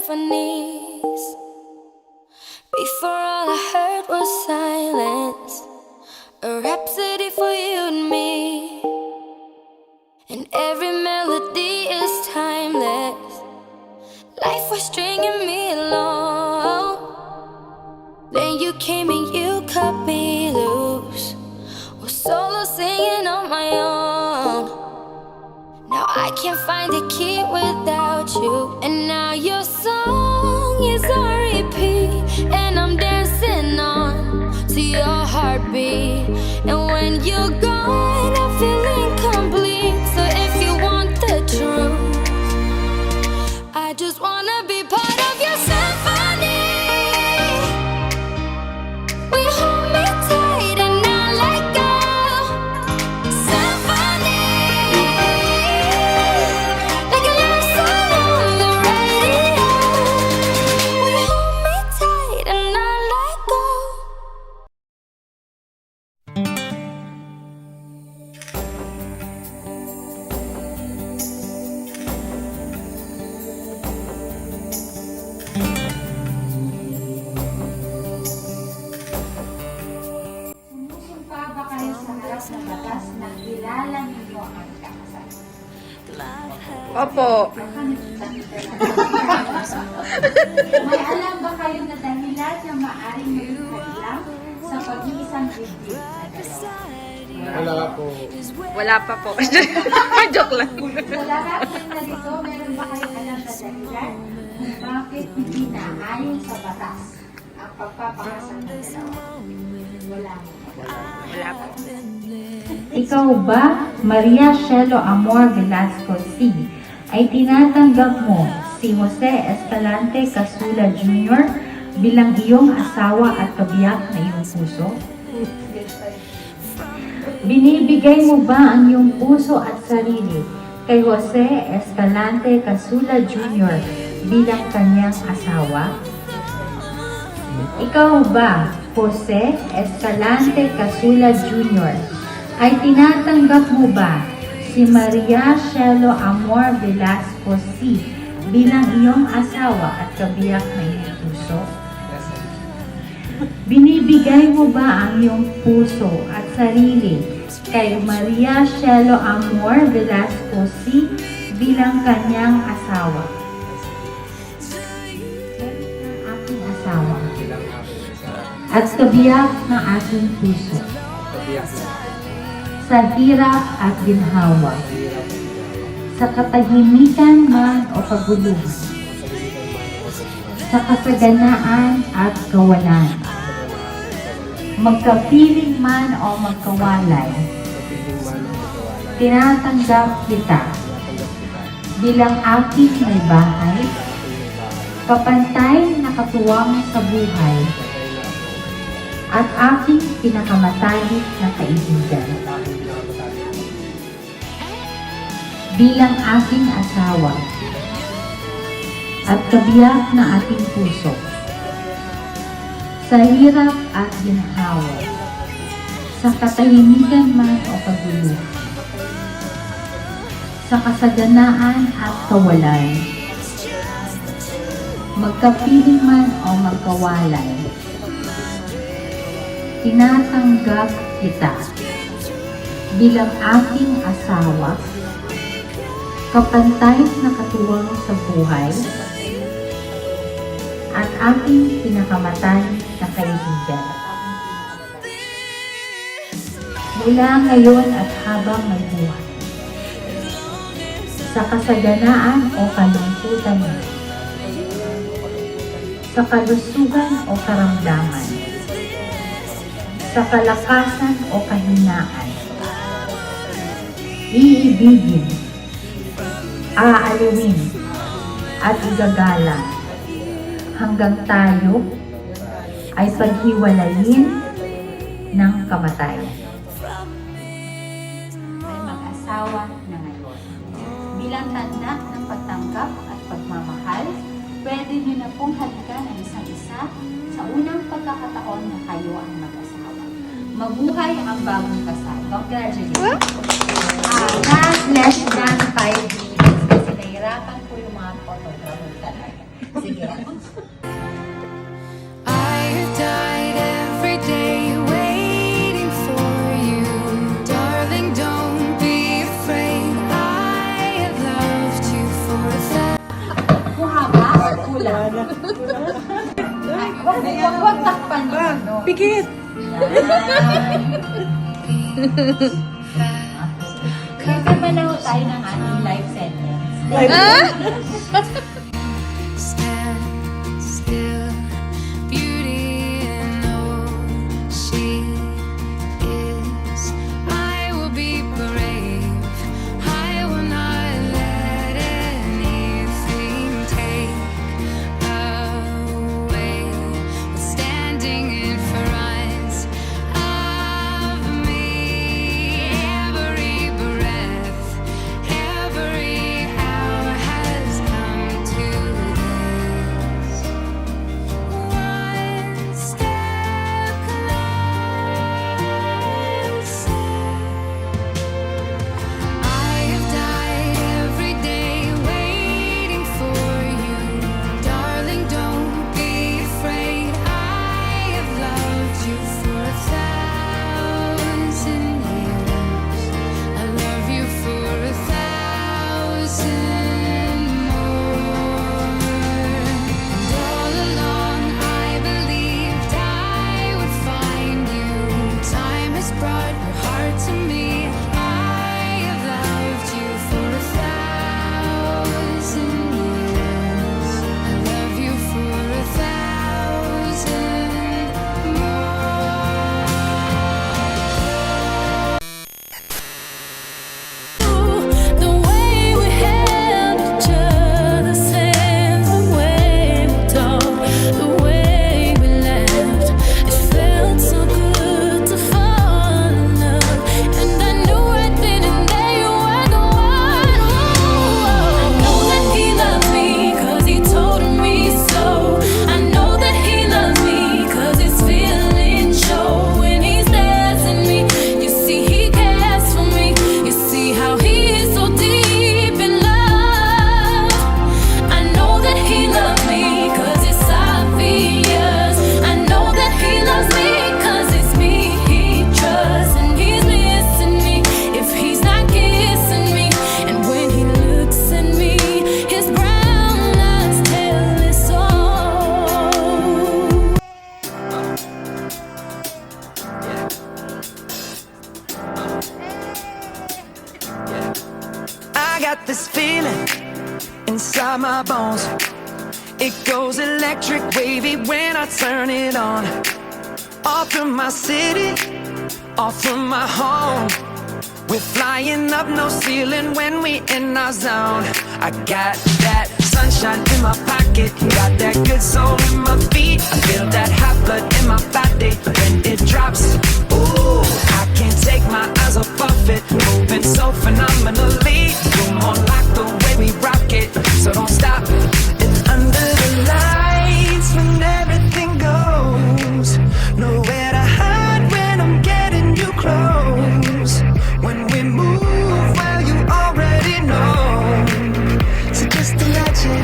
symphonies. Before all I heard was silence, a rhapsody for you and me. And every melody is timeless. Life was stringing me along. Then you came and you cut me loose. Was solo singing on my own. Now I can't find a key without you. And now your song is on repeat, and I'm dancing on to your heartbeat. And when you're gone, I feel incomplete. So if you want the truth, I just wanna be part of your symphony. We hold me tight and not let go. Symphony, like a love song on the radio. We hold me tight and not let go. Sumusumpa ba kayo sa harap ng batas na kilala ninyo ang kakasal? Opo. May alam ba kayo na dahilan na maaaring maging lang sa pag-iisang dibdib na dalawa? Wala po. Wala pa po. Joke lang. Sa lahat ng narito, meron ba kayong alam na dahilan kung bakit hindi naayon sa batas ang pagpapakasal ng dalawa? Wala mo. Wala po. Ikaw ba, Maria Shelo Amor Velasco C., ay tinatanggap mo si Jose Escalante Casula Jr. bilang iyong asawa at kabiyak na iyong puso? Binibigay mo ba ang iyong puso at sarili kay Jose Escalante Casula Jr. bilang kanyang asawa? Ikaw ba, Jose Escalante Casula Jr., ay tinatanggap mo ba si Maria Shelo Amor Velasco C. bilang iyong asawa at kabiyak na iyong puso? Binibigay mo ba ang iyong puso at sarili kay Maria Shelo Amor Velasco C. bilang kanyang asawa? Ng aking asawa at kabiyak ng aking puso, sa hirap at ginhawa, sa katahimikan man o kaguluhan, sa kasaganaan at kawalan, magkapiling man o magkawalay, tinatanggap kita bilang aking may bahay, kapantay na katuwang sa buhay, at aking pinakamatalik na kaibigan. Bilang aking asawa at kabiyak na ating puso, sa hirap at ginhawa, sa katahimikan man o kaguluhan, sa kasaganaan at kawalan, magkapiling man o magkawalay, tinatanggap kita bilang aking asawa, kapantay na katuwang sa buhay, at aking pinakamatalik na kaibigan. Mula ngayon at habang may buhay, sa kasaganaan o kalungkutan mo, sa kalusugan o karamdaman, sa kalakasan o kahinaan, iibigin, aalawin, at igagalang hanggang tayo ay paghiwalayin ng kamatayan. Ay mag-asawa na ngayon. Bilang tanda ng pagtanggap at pagmamahal, pwede niyo na pong halikan ang isang isa sa unang pagkakataon na kayo ang mag-asawa. Mabuhay ang bagong kasal. Congratulations! Not less than 5 minutes kasi nahirapan po yung mga photographer talaga. Sige. I have died every day waiting for you. Darling, don't be afraid. I have loved you for a thousand. Kuhaba or kulang? Ay, Wag takpan mo. No? Pikit! Nagkamanaw tayo ng ating life sentence. Stand still, beauty in all she is. I will be brave. I will not let anything take away what's standing in front of me. Every breath, every hour has come to this. One step closer. I have died every day waiting for you. Darling, don't be afraid. I have loved you for a thousand years. I love you for a thousand more. And all along I believed I would find you. Time has brought your heart to me. I have loved you for a thousand years. I love you for a thousand more. The way we held each other's hands, the way we talked, the way we laughed, it felt so good to fall in love. And I knew right then and there you were the one. I know that he loved me 'cause he told me so. I know that he loves me 'cause his feelings show when he stares at me. You see he cares for me. You see how he is so deep in love. I know that he loves me 'cause it's obvious. I know that he loves me 'cause it's me he trusts. And he's missing me if he's not kissing me. And when he looks at me, his brown eyes tell us all. I got this feeling inside my bones. It goes electric wavy when I turn it on. All through my city, all through my home. We're flying up, no ceiling when we in our zone. I got that sunshine in my pocket, got that good soul in my feet. I feel that hot blood in my body when it drops. Ooh, I can't take my eyes off of it, moving so phenomenally. You're more like the way we rock it, so don't stop. And under the lights, when everything goes, nowhere to hide when I'm getting you close. When we move, well, you already know. So just imagine.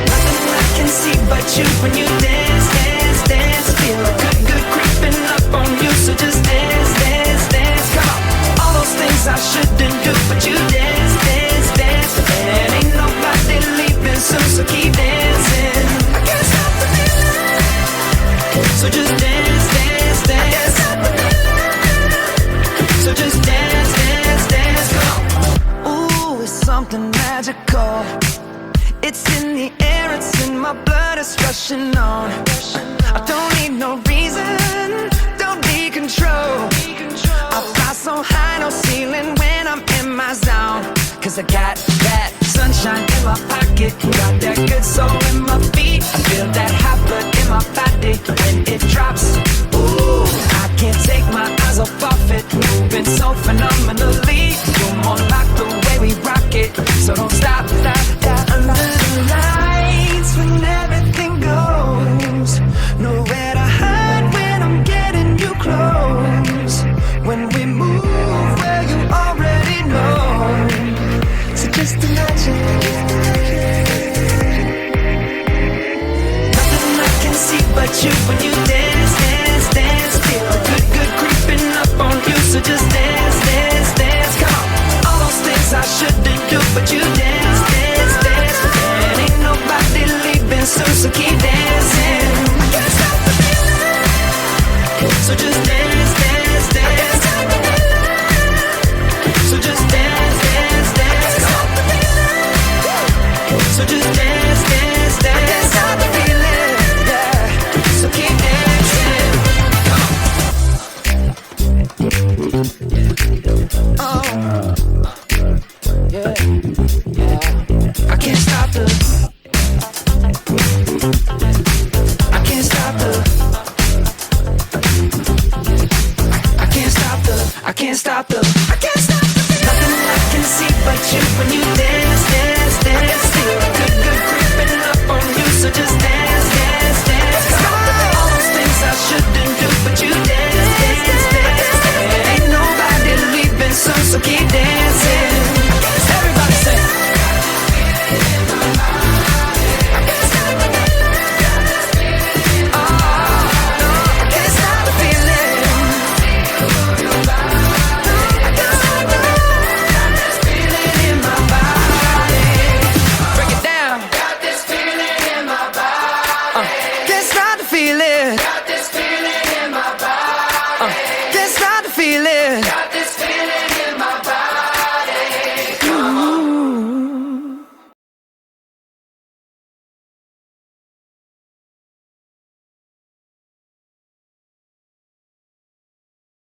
Nothing I can see but you when you dance, dance, dance. Feel good, good creeping up on you. So just dance, dance, dance. Come on. All those things I shouldn't do, but you dance, dance, dance. And ain't nobody leaving soon, so keep dancing. I can't stop the feeling. So just dance, dance, dance. I can't stop the feeling. So just dance, dance, dance. Come on. Ooh, it's something magical. It's in the air, it's in my blood, it's rushing on. I don't need no reason, don't need control. I fly so high, no ceiling when I'm in my zone. 'Cause I got that sunshine in my pocket, got that good soul in my feet. I feel that hot blood in my body when it drops. Ooh, I can't take my eyes off of it, moving so phenomenally. You're more like the way we rock it, so don't stop, stop, stop. Under the lights, when everything goes, nowhere to hide when I'm getting you close. When we move, well, you already know. So just imagine. you when you dance, dance, dance. Feel a good, good creeping up on you. So just dance, dance, dance. Come on. All those things I shouldn't do, but you dance, dance, dance. And ain't nobody leaving soon, so keep dancing. I can't stop the feeling. So just dance, dance, dance. So just dance, dance, dance. Stop the feeling. So just dance, dance, dance. I can't stop the feeling. Yeah. So keep dancing. Yeah, yeah. I can't stop the. I can't stop the. I can't stop the. I can't stop the. I can't stop the. Nothing I can see but you when you